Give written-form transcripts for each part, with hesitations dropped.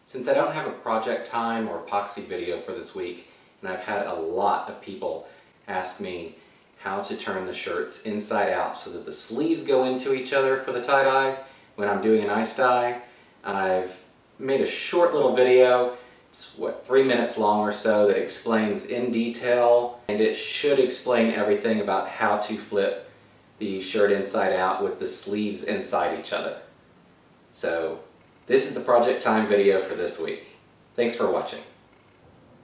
Since I don't have a project time or epoxy video for this week, and I've had a lot of people ask me how to turn the shirts inside out so that the sleeves go into each other for the tie-dye when I'm doing an ice dye, I've made a short little video. It's 3 minutes long or so that explains in detail, and it should explain everything about how to flip the shirt inside out with the sleeves inside each other. So this is the project time video for this week. Thanks for watching.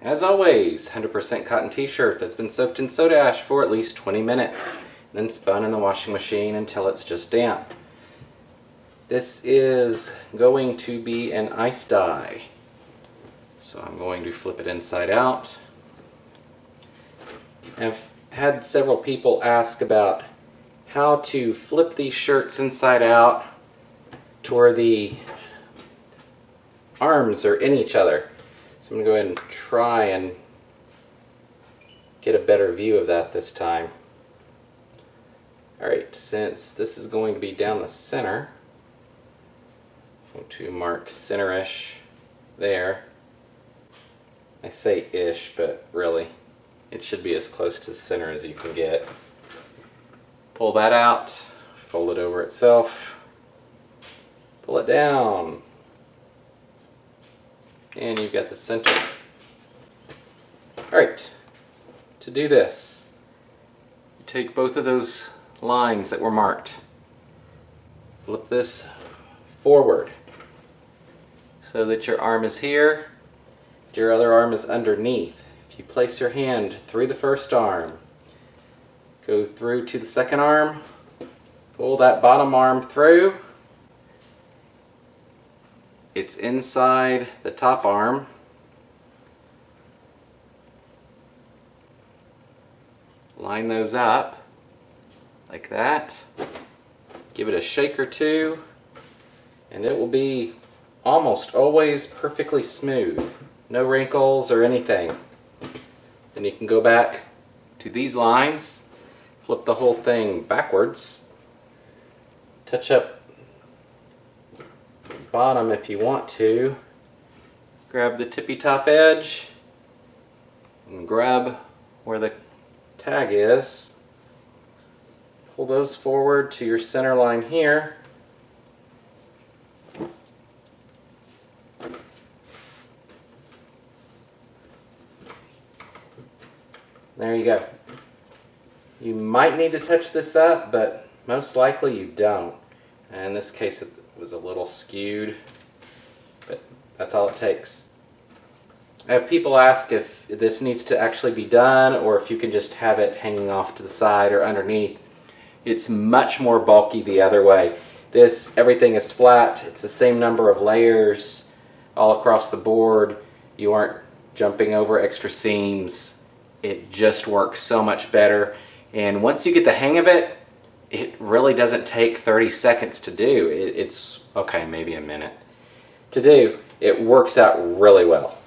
As always, 100% cotton t-shirt that's been soaked in soda ash for at least 20 minutes, then spun in the washing machine until it's just damp. This is going to be an ice dye. So I'm going to flip it inside out. I've had several people ask about how to flip these shirts inside out to where the arms are in each other. So I'm going to go ahead and try and get a better view of that this time. Alright, since this is going to be down the center, I'm going to mark center-ish there. I say ish, but really it should be as close to the center as you can get. Pull that out, fold it over itself, pull it down, and you've got the center. Alright, to do this, take both of those lines that were marked, flip this forward so that your arm is here, your other arm is underneath. If you place your hand through the first arm, go through to the second arm, pull that bottom arm through. It's inside the top arm. Line those up like that. Give it a shake or two, and it will be almost always perfectly smooth. No wrinkles or anything. Then you can go back to these lines, flip the whole thing backwards, touch up the bottom if you want to, grab the tippy top edge, and grab where the tag is, pull those forward to your center line here, there you go. You might need to touch this up, but most likely you don't. And in this case it was a little skewed, but that's all it takes. I have people ask if this needs to actually be done or if you can just have it hanging off to the side or underneath. It's much more bulky the other way. Everything is flat. It's the same number of layers all across the board. You aren't jumping over extra seams. It just works so much better. And once you get the hang of it, it really doesn't take 30 seconds to do. It's, okay, maybe a minute to do. It works out really well.